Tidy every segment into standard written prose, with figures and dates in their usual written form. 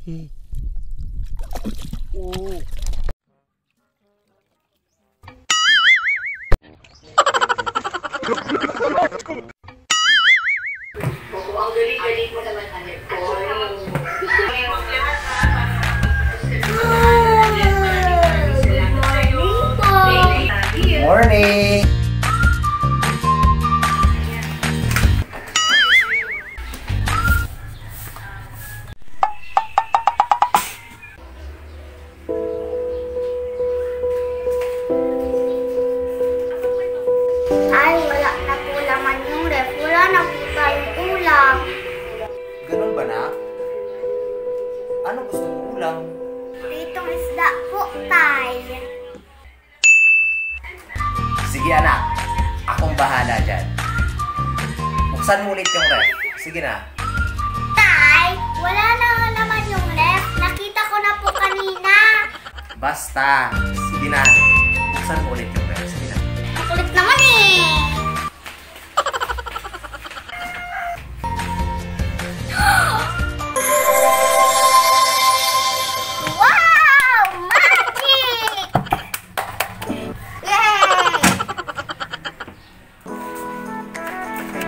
Oh. Ang galing-galing mo naman, anak ko. Morning! Ay, wala na po laman yung ref. Wala na po tayong ulam. Ganun ba, nak? Ano gusto mong ulam? Pritong isda po, tay. Sige, anak. Akong bahala dyan. Buksan mo ulit yung ref. Sige na. Tay, wala na nga naman yung ref. Nakita ko na po kanina. Basta. Sige na. Buksan mo ulit yung ref. Sige na. Makulit naman eh. Wow! Magic! Yay!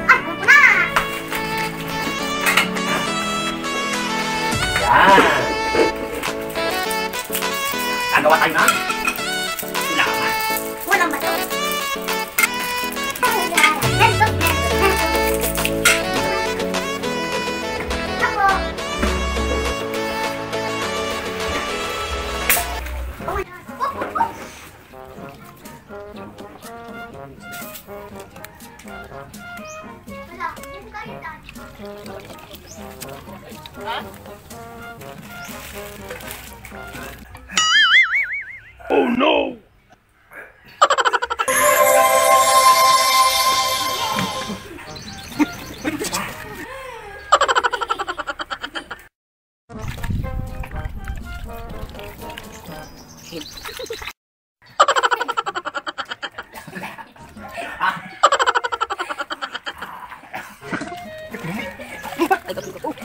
Ako na! Yan. Gagawa tayo na? Kailangan. Walang bato. Ako. Wala, yung kaitan. Oh no!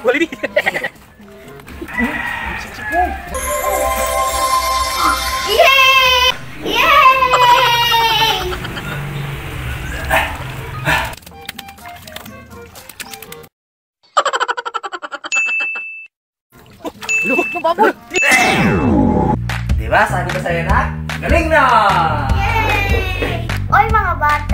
Wali di. Yay! Yay! Lubog na baboy! Diba? Sabi ko sa'yo na? Galing na! Yay! Oy mga bata!